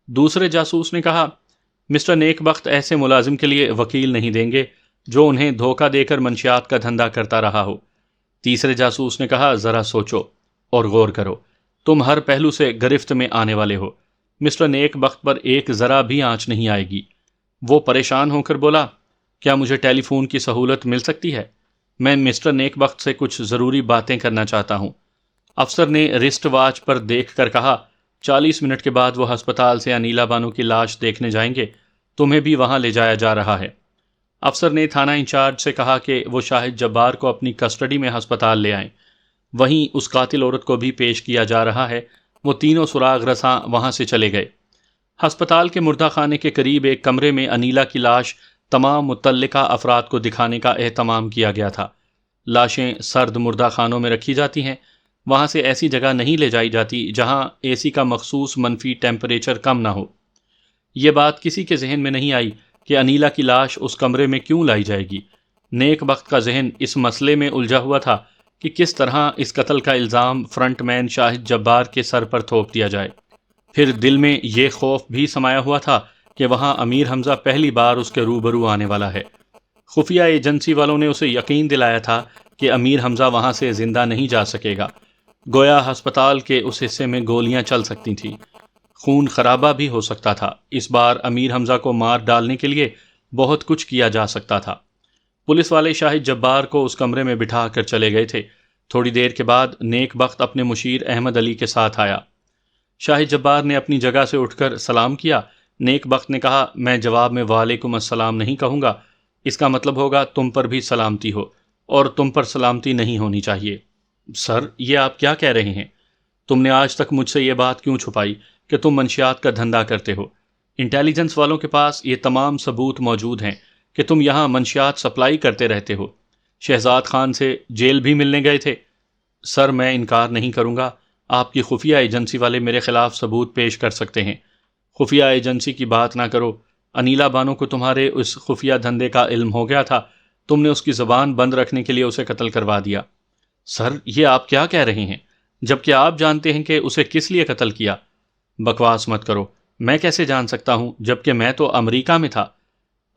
دوسرے جاسوس نے کہا، مسٹر نیک بخت ایسے ملازم کے لیے وکیل نہیں دیں گے جو انہیں دھوکہ دے کر منشیات کا دھندا کرتا رہا ہو۔ تیسرے جاسوس نے کہا، ذرا سوچو اور غور کرو، تم ہر پہلو سے گرفت میں آنے والے ہو۔ مسٹر نیک بخت پر ایک ذرا بھی آنچ نہیں آئے گی۔ وہ پریشان ہو کر بولا، کیا مجھے ٹیلی فون کی سہولت مل سکتی ہے؟ میں مسٹر نیک بخت سے کچھ ضروری باتیں کرنا چاہتا ہوں۔ افسر نے رسٹ واچ پر دیکھ کر کہا، 40 منٹ کے بعد وہ ہسپتال سے انیلا بانو کی لاش دیکھنے جائیں گے، تمہیں بھی وہاں لے جایا جا رہا ہے۔ افسر نے تھانہ انچارج سے کہا کہ وہ شاہد جبار کو اپنی کسٹڈی میں ہسپتال لے آئیں، وہیں اس قاتل عورت کو بھی پیش کیا جا رہا ہے۔ وہ تینوں سراغ رساں وہاں سے چلے گئے۔ ہسپتال کے مردہ خانے کے قریب ایک کمرے میں انیلا کی لاش تمام متعلقہ افراد کو دکھانے کا اہتمام کیا گیا تھا۔ لاشیں سرد مردہ خانوں میں رکھی جاتی ہیں، وہاں سے ایسی جگہ نہیں لے جائی جاتی جہاں اے سی کا مخصوص منفی ٹیمپریچر کم نہ ہو۔ یہ بات کسی کے ذہن میں نہیں آئی کہ انیلا کی لاش اس کمرے میں کیوں لائی جائے گی۔ نیک بخت کا ذہن اس مسئلے میں الجھا ہوا تھا کہ کس طرح اس قتل کا الزام فرنٹ مین شاہد جبار کے سر پر تھوپ دیا جائے۔ پھر دل میں یہ خوف بھی سمایا ہوا تھا کہ وہاں امیر حمزہ پہلی بار اس کے روبرو آنے والا ہے۔ خفیہ ایجنسی والوں نے اسے یقین دلایا تھا کہ امیر حمزہ وہاں سے زندہ نہیں جا سکے گا۔ گویا ہسپتال کے اس حصے میں گولیاں چل سکتی تھیں، خون خرابہ بھی ہو سکتا تھا۔ اس بار امیر حمزہ کو مار ڈالنے کے لیے بہت کچھ کیا جا سکتا تھا۔ پولیس والے شاہد جبار کو اس کمرے میں بٹھا کر چلے گئے تھے۔ تھوڑی دیر کے بعد نیک بخت اپنے مشیر احمد علی کے ساتھ آیا۔ شاہد جبار نے اپنی جگہ سے اٹھ کر سلام کیا۔ نیک بخت نے کہا، میں جواب میں وعلیکم السلام نہیں کہوں گا، اس کا مطلب ہوگا تم پر بھی سلامتی ہو، اور تم پر سلامتی نہیں ہونی چاہیے۔ سر، یہ آپ کیا کہہ رہے ہیں؟ تم نے آج تک مجھ سے یہ بات کیوں چھپائی کہ تم منشیات کا دھندا کرتے ہو؟ انٹیلیجنس والوں کے پاس یہ تمام ثبوت موجود ہیں کہ تم یہاں منشیات سپلائی کرتے رہتے ہو۔ شہزاد خان سے جیل بھی ملنے گئے تھے۔ سر، میں انکار نہیں کروں گا، آپ کی خفیہ ایجنسی والے میرے خلاف ثبوت پیش کر سکتے ہیں۔ خفیہ ایجنسی کی بات نہ کرو، انیلا بانو کو تمہارے اس خفیہ دھندے کا علم ہو گیا تھا، تم نے اس کی زبان بند رکھنے کے لیے اسے قتل کروا دیا۔ سر، یہ آپ کیا کہہ رہے ہیں؟ جبکہ آپ جانتے ہیں کہ اسے کس لیے قتل کیا۔ بکواس مت کرو، میں کیسے جان سکتا ہوں جبکہ میں تو امریکہ میں تھا۔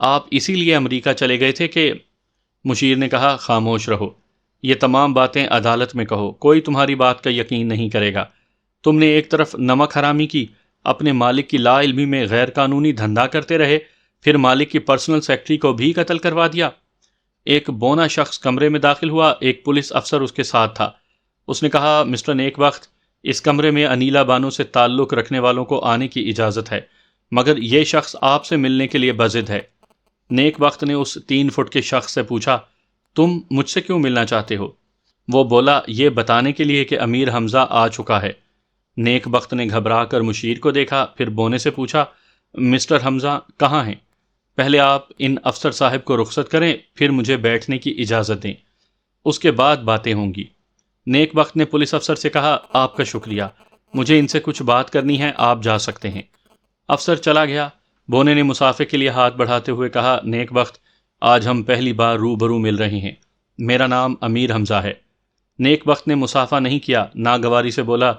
آپ اسی لیے امریکہ چلے گئے تھے کہ… مشیر نے کہا، خاموش رہو، یہ تمام باتیں عدالت میں کہو، کوئی تمہاری بات کا یقین نہیں کرے گا۔ تم نے ایک طرف نمک حرامی کی، اپنے مالک کی لا علمی میں غیر قانونی دھندا کرتے رہے، پھر مالک کی پرسنل سیکرٹری کو بھی قتل کروا دیا۔ ایک بونا شخص کمرے میں داخل ہوا، ایک پولیس افسر اس کے ساتھ تھا۔ اس نے کہا، مسٹر نیک بخت، اس کمرے میں انیلا بانو سے تعلق رکھنے والوں کو آنے کی اجازت ہے، مگر یہ شخص آپ سے ملنے کے لیے بضد ہے۔ نیک بخت نے اس 3 فٹ کے شخص سے پوچھا، تم مجھ سے کیوں ملنا چاہتے ہو؟ وہ بولا، یہ بتانے کے لیے کہ امیر حمزہ آ چکا ہے۔ نیک بخت نے گھبرا کر مشیر کو دیکھا، پھر بونے سے پوچھا، مسٹر حمزہ کہاں ہیں؟ پہلے آپ ان افسر صاحب کو رخصت کریں، پھر مجھے بیٹھنے کی اجازت دیں، اس کے بعد باتیں ہوں گی۔ نیک بخت نے پولیس افسر سے کہا، آپ کا شکریہ، مجھے ان سے کچھ بات کرنی ہے، آپ جا سکتے ہیں۔ افسر چلا گیا۔ بونے نے مسافے کے لیے ہاتھ بڑھاتے ہوئے کہا، نیک بخت، آج ہم پہلی بار روبرو مل رہے ہیں، میرا نام امیر حمزہ ہے۔ نیک بخت نے مسافہ نہیں کیا، ناگواری سے بولا،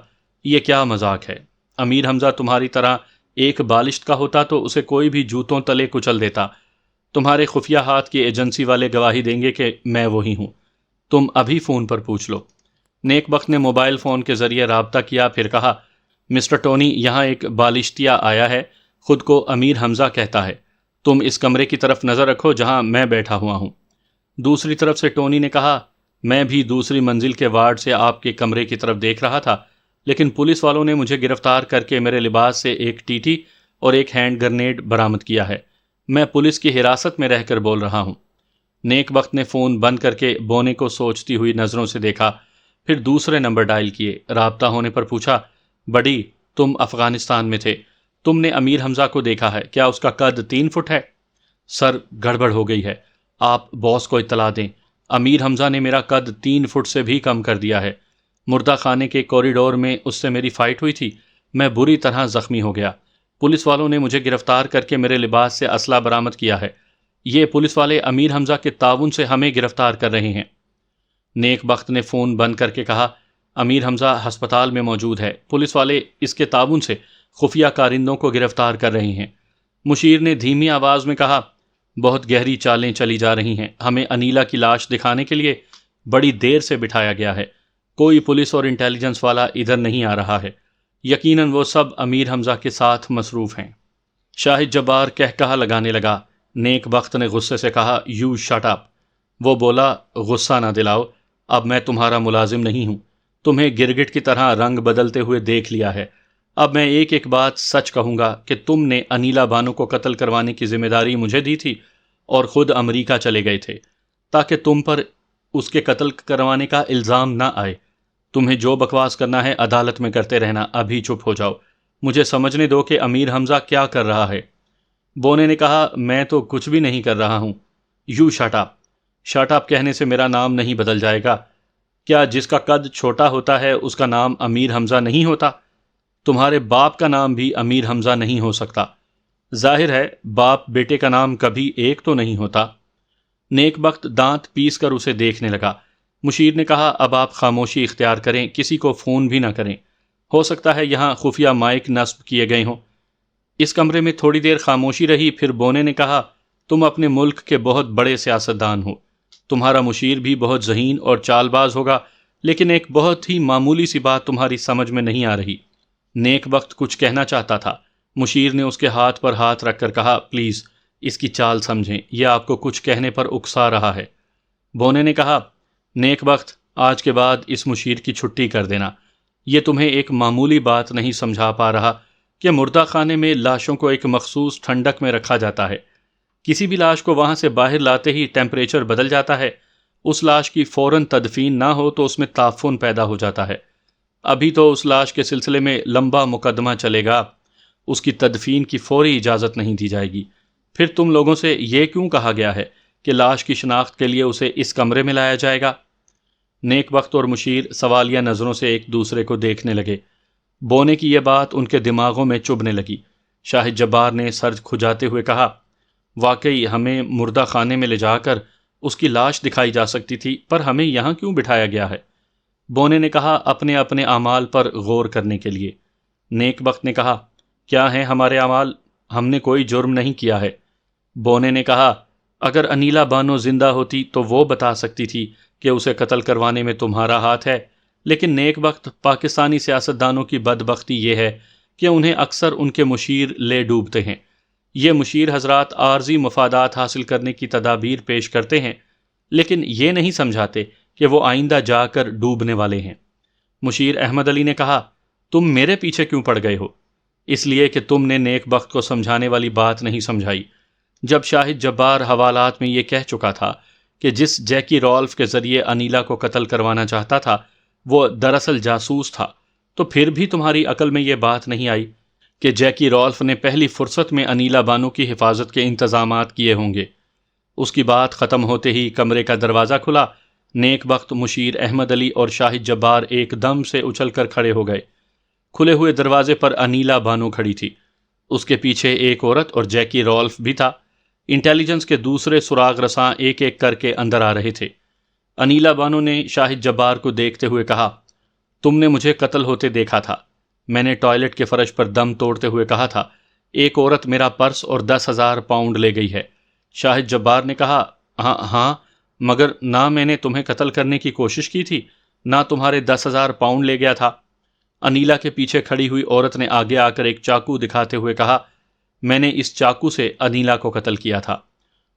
یہ کیا مذاق ہے؟ امیر حمزہ تمہاری طرح ایک بالشت کا ہوتا تو اسے کوئی بھی جوتوں تلے کچل دیتا۔ تمہارے خفیہ ہاتھ کی ایجنسی والے گواہی دیں گے کہ میں وہی ہوں، تم ابھی فون پر پوچھ لو۔ نیک بخت نے موبائل فون کے ذریعے رابطہ کیا، پھر کہا، مسٹر ٹونی، یہاں ایک بالشتیہ آیا ہے، خود کو امیر حمزہ کہتا ہے، تم اس کمرے کی طرف نظر رکھو جہاں میں بیٹھا ہوا ہوں۔ دوسری طرف سے ٹونی نے کہا، میں بھی دوسری منزل کے وارڈ سے آپ کے کمرے کی طرف دیکھ رہا تھا، لیکن پولیس والوں نے مجھے گرفتار کر کے میرے لباس سے ایک ٹیٹی اور ایک ہینڈ گرنیڈ برآمد کیا ہے، میں پولیس کی حراست میں رہ کر بول رہا ہوں۔ نیک بخت نے فون بند کر کے بونے کو سوچتی ہوئی نظروں سے دیکھا، پھر دوسرے نمبر ڈائل کیے۔ رابطہ ہونے پر پوچھا، بڈی، تم افغانستان میں تھے، تم نے امیر حمزہ کو دیکھا ہے، کیا اس کا قد 3 فٹ ہے؟ سر، گڑبڑ ہو گئی ہے، آپ باس کو اطلاع دیں، امیر حمزہ نے میرا قد 3 فٹ سے بھی کم کر دیا ہے۔ مردہ خانے کے کوریڈور میں اس سے میری فائٹ ہوئی تھی، میں بری طرح زخمی ہو گیا، پولیس والوں نے مجھے گرفتار کر کے میرے لباس سے اسلحہ برآمد کیا ہے، یہ پولیس والے امیر حمزہ کے تعاون سے ہمیں گرفتار کر رہے ہیں۔ نیک بخت نے فون بند کر کے کہا، امیر حمزہ ہسپتال میں موجود ہے، پولیس والے اس کے تعاون سے خفیہ کارندوں کو گرفتار کر رہے ہیں۔ مشیر نے دھیمی آواز میں کہا، بہت گہری چالیں چلی جا رہی ہیں، ہمیں انیلا کی لاش دکھانے کے لیے بڑی دیر سے بٹھایا گیا ہے، کوئی پولیس اور انٹیلیجنس والا ادھر نہیں آ رہا ہے، یقیناً وہ سب امیر حمزہ کے ساتھ مصروف ہیں۔ شاہد جبار کہا لگانے لگا۔ نیک بخت نے غصے سے کہا، یو شٹ اپ۔ وہ بولا، غصہ نہ دلاؤ، اب میں تمہارا ملازم نہیں ہوں، تمہیں گرگٹ کی طرح رنگ بدلتے ہوئے دیکھ لیا ہے، اب میں ایک ایک بات سچ کہوں گا کہ تم نے انیلا بانو کو قتل کروانے کی ذمہ داری مجھے دی تھی اور خود امریکہ چلے گئے تھے تاکہ تم پر اس کے قتل کروانے کا الزام نہ آئے۔ تمہیں جو بکواس کرنا ہے عدالت میں کرتے رہنا، ابھی چپ ہو جاؤ، مجھے سمجھنے دو کہ امیر حمزہ کیا کر رہا ہے۔ بونے نے کہا، میں تو کچھ بھی نہیں کر رہا ہوں۔ You shut up. Shut up کہنے سے میرا نام نہیں بدل جائے گا؟ کیا جس کا قد چھوٹا ہوتا ہے اس کا نام امیر حمزہ نہیں ہوتا؟ تمہارے باپ کا نام بھی امیر حمزہ نہیں ہو سکتا۔ ظاہر ہے باپ بیٹے کا نام کبھی ایک تو نہیں ہوتا۔ نیک بخت دانت پیس کر اسے دیکھنے لگا۔ مشیر نے کہا، اب آپ خاموشی اختیار کریں، کسی کو فون بھی نہ کریں، ہو سکتا ہے یہاں خفیہ مائک نصب کیے گئے ہوں۔ اس کمرے میں تھوڑی دیر خاموشی رہی، پھر بونے نے کہا، تم اپنے ملک کے بہت بڑے سیاستدان ہو، تمہارا مشیر بھی بہت ذہین اور چال باز ہوگا، لیکن ایک بہت ہی معمولی سی بات تمہاری سمجھ میں نہیں آ رہی۔ نیک بخت کچھ کہنا چاہتا تھا، مشیر نے اس کے ہاتھ پر ہاتھ رکھ کر کہا، پلیز اس کی چال سمجھیں، یہ آپ کو کچھ کہنے پر اکسا رہا ہے۔ بونے نے کہا، نیک بخت، آج کے بعد اس مشیر کی چھٹی کر دینا، یہ تمہیں ایک معمولی بات نہیں سمجھا پا رہا کہ مردہ خانے میں لاشوں کو ایک مخصوص ٹھنڈک میں رکھا جاتا ہے، کسی بھی لاش کو وہاں سے باہر لاتے ہی ٹیمپریچر بدل جاتا ہے، اس لاش کی فوراً تدفین نہ ہو تو اس میں تعفن پیدا ہو جاتا ہے۔ ابھی تو اس لاش کے سلسلے میں لمبا مقدمہ چلے گا، اس کی تدفین کی فوری اجازت نہیں دی جائے گی۔ پھر تم لوگوں سے یہ کیوں کہا گیا ہے کہ لاش کی شناخت کے لیے اسے اس کمرے میں لایا جائے گا؟ نیک بخت اور مشیر سوالیہ نظروں سے ایک دوسرے کو دیکھنے لگے۔ بونے کی یہ بات ان کے دماغوں میں چبھنے لگی۔ شاہد جبار نے سر کھجاتے ہوئے کہا، واقعی ہمیں مردہ خانے میں لے جا کر اس کی لاش دکھائی جا سکتی تھی، پر ہمیں یہاں کیوں بٹھایا گیا ہے؟ بونے نے کہا، اپنے اپنے اعمال پر غور کرنے کے لیے۔ نیک بخت نے کہا، کیا ہیں ہمارے اعمال؟ ہم نے کوئی جرم نہیں کیا ہے۔ بونے نے کہا، اگر انیلا بانو زندہ ہوتی تو وہ بتا سکتی تھی کہ اسے قتل کروانے میں تمہارا ہاتھ ہے، لیکن نیک بخت، پاکستانی سیاستدانوں کی بدبختی یہ ہے کہ انہیں اکثر ان کے مشیر لے ڈوبتے ہیں۔ یہ مشیر حضرات عارضی مفادات حاصل کرنے کی تدابیر پیش کرتے ہیں، لیکن یہ نہیں سمجھاتے کہ وہ آئندہ جا کر ڈوبنے والے ہیں۔ مشیر احمد علی نے کہا، تم میرے پیچھے کیوں پڑ گئے ہو؟ اس لیے کہ تم نے نیک بخت کو سمجھانے والی بات نہیں سمجھائی۔ جب شاہد جبار حوالات میں یہ کہہ چکا تھا کہ جس جیکی رالف کے ذریعے انیلا کو قتل کروانا چاہتا تھا وہ دراصل جاسوس تھا، تو پھر بھی تمہاری عقل میں یہ بات نہیں آئی کہ جیکی رالف نے پہلی فرصت میں انیلا بانو کی حفاظت کے انتظامات کیے ہوں گے۔ اس کی بات ختم ہوتے ہی کمرے کا دروازہ کھلا۔ نیک بخت، مشیر احمد علی اور شاہد جبار ایک دم سے اچھل کر کھڑے ہو گئے۔ کھلے ہوئے دروازے پر انیلا بانو کھڑی تھی، اس کے پیچھے ایک عورت اور جیکی رالف بھی تھا۔ انٹیلیجنس کے دوسرے سراغ رساں ایک ایک کر کے اندر آ رہے تھے۔ انیلا بانو نے شاہد جبار کو دیکھتے ہوئے کہا، تم نے مجھے قتل ہوتے دیکھا تھا۔ میں نے ٹوائلٹ کے فرش پر دم توڑتے ہوئے کہا تھا، ایک عورت میرا پرس اور 10,000 پاؤنڈ لے گئی ہے۔ شاہد جبار نے کہا، ہاں، مگر نہ میں نے تمہیں قتل کرنے کی کوشش کی تھی، نہ تمہارے 10,000 پاؤنڈ لے گیا تھا۔ انیلا کے پیچھے کھڑی ہوئی عورت نے آگے آ کر ایک چاقو دکھاتے ہوئے کہا، میں نے اس چاقو سے انیلا کو قتل کیا تھا۔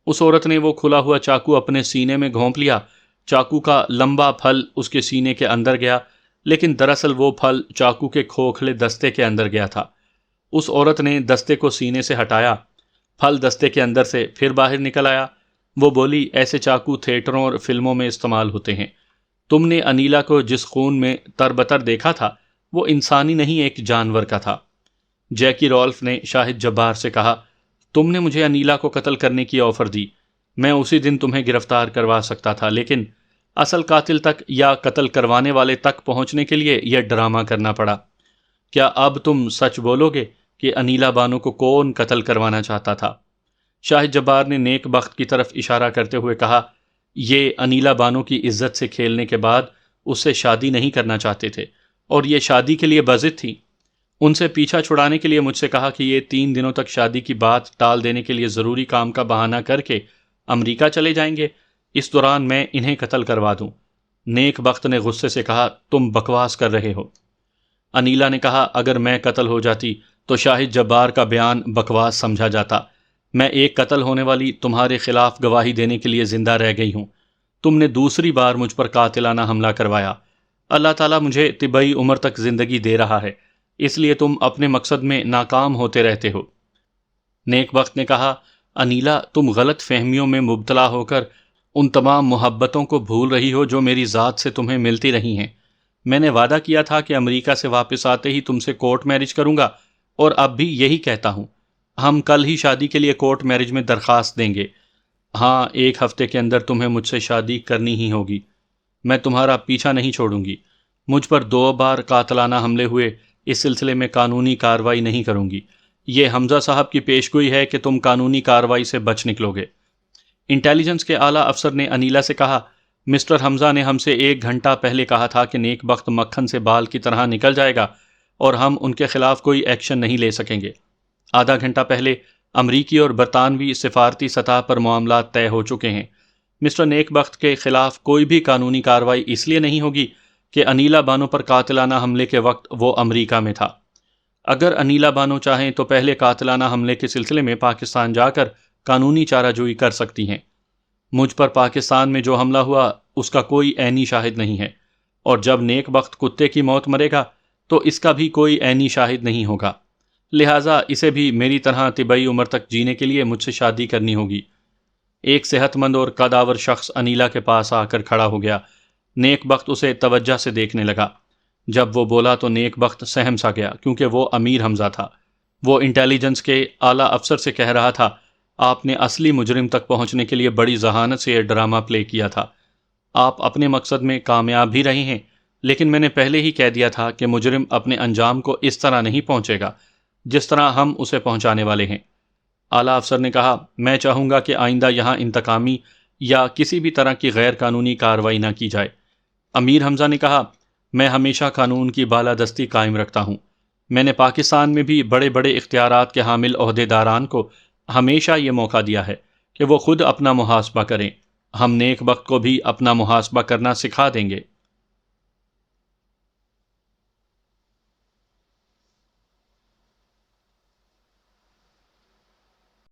اس عورت نے وہ کھلا ہوا چاقو اپنے سینے میں گھونپ لیا۔ چاقو کا لمبا پھل اس کے سینے کے اندر گیا، لیکن دراصل وہ پھل چاقو کے کھوکھلے دستے کے اندر گیا تھا۔ اس عورت نے دستے کو سینے سے ہٹایا، پھل دستے کے اندر سے پھر باہر نکل آیا۔ وہ بولی، ایسے چاقو تھیٹروں اور فلموں میں استعمال ہوتے ہیں۔ تم نے انیلا کو جس خون میں تربتر دیکھا تھا وہ انسانی نہیں، ایک جانور کا تھا۔ جیکی رالف نے شاہد جبار سے کہا، تم نے مجھے انیلا کو قتل کرنے کی آفر دی، میں اسی دن تمہیں گرفتار کروا سکتا تھا، لیکن اصل قاتل تک یا قتل کروانے والے تک پہنچنے کے لیے یہ ڈرامہ کرنا پڑا۔ کیا اب تم سچ بولو گے کہ انیلا بانو کو کون قتل کروانا چاہتا تھا؟ شاہد جبار نے نیک بخت کی طرف اشارہ کرتے ہوئے کہا، یہ انیلا بانو کی عزت سے کھیلنے کے بعد اس سے شادی نہیں کرنا چاہتے تھے، اور یہ شادی کے لیے بضد تھی۔ ان سے پیچھا چھڑانے کے لیے مجھ سے کہا کہ یہ 3 دنوں تک شادی کی بات ٹال دینے کے لیے ضروری کام کا بہانہ کر کے امریکہ چلے جائیں گے، اس دوران میں انہیں قتل کروا دوں۔ نیک بخت نے غصے سے کہا، تم بکواس کر رہے ہو۔ انیلا نے کہا، اگر میں قتل ہو جاتی تو شاہد جبار کا بیان بکواس سمجھا جاتا۔ میں ایک قتل ہونے والی تمہارے خلاف گواہی دینے کے لیے زندہ رہ گئی ہوں۔ تم نے دوسری بار مجھ پر قاتلانہ حملہ کروایا۔ اللہ تعالیٰ مجھے طبعی عمر تک زندگی دے رہا ہے، اس لیے تم اپنے مقصد میں ناکام ہوتے رہتے ہو۔ نیک بخت نے کہا، انیلا، تم غلط فہمیوں میں مبتلا ہو کر ان تمام محبتوں کو بھول رہی ہو جو میری ذات سے تمہیں ملتی رہی ہیں۔ میں نے وعدہ کیا تھا کہ امریکہ سے واپس آتے ہی تم سے کورٹ میرج کروں گا، اور اب بھی یہی کہتا ہوں۔ ہم کل ہی شادی کے لیے کورٹ میرج میں درخواست دیں گے۔ ہاں، 1 ہفتے کے اندر تمہیں مجھ سے شادی کرنی ہی ہوگی۔ میں تمہارا پیچھا نہیں چھوڑوں گی۔ مجھ پر 2 بار قاتلانہ حملے ہوئے، اس سلسلے میں قانونی کارروائی نہیں کروں گی۔ یہ حمزہ صاحب کی پیشگوئی ہے کہ تم قانونی کارروائی سے بچ نکلو گے۔ انٹیلیجنس کے اعلیٰ افسر نے انیلا سے کہا، مسٹر حمزہ نے ہم سے 1 گھنٹہ پہلے کہا تھا کہ نیک بخت مکھن سے بال کی طرح نکل جائے گا اور ہم ان کے خلاف کوئی ایکشن نہیں لے سکیں گے۔ آدھا گھنٹہ پہلے امریکی اور برطانوی سفارتی سطح پر معاملات طے ہو چکے ہیں۔ مسٹر نیک بخت کے خلاف کوئی بھی قانونی کارروائی اس لیے نہیں ہوگی کہ انیلا بانو پر قاتلانہ حملے کے وقت وہ امریکہ میں تھا۔ اگر انیلا بانو چاہیں تو پہلے قاتلانہ حملے کے سلسلے میں پاکستان جا کر قانونی چارہ جوئی کر سکتی ہیں۔ مجھ پر پاکستان میں جو حملہ ہوا اس کا کوئی عینی شاہد نہیں ہے، اور جب نیک بخت کتے کی موت مرے گا تو اس کا بھی کوئی عینی شاہد نہیں ہوگا، لہٰذا اسے بھی میری طرح طبعی عمر تک جینے کے لیے مجھ سے شادی کرنی ہوگی۔ ایک صحت مند اور قدآور شخص انیلا کے پاس آ کر کھڑا ہو گیا۔ نیک بخت اسے توجہ سے دیکھنے لگا۔ جب وہ بولا تو نیک بخت سہم سا گیا، کیونکہ وہ امیر حمزہ تھا۔ وہ انٹیلیجنس کے اعلیٰ افسر سے کہہ رہا تھا، آپ نے اصلی مجرم تک پہنچنے کے لیے بڑی ذہانت سے یہ ڈرامہ پلے کیا تھا۔ آپ اپنے مقصد میں کامیاب بھی رہے ہیں، لیکن میں نے پہلے ہی کہہ دیا تھا کہ مجرم اپنے انجام کو اس طرح نہیں پہنچے گا۔ جس طرح ہم اسے پہنچانے والے ہیں۔ اعلیٰ افسر نے کہا، میں چاہوں گا کہ آئندہ یہاں انتقامی یا کسی بھی طرح کی غیر قانونی کارروائی نہ کی جائے۔ امیر حمزہ نے کہا، میں ہمیشہ قانون کی بالادستی قائم رکھتا ہوں۔ میں نے پاکستان میں بھی بڑے بڑے اختیارات کے حامل عہدیداران کو ہمیشہ یہ موقع دیا ہے کہ وہ خود اپنا محاسبہ کریں۔ ہم نیک بخت کو بھی اپنا محاسبہ کرنا سکھا دیں گے۔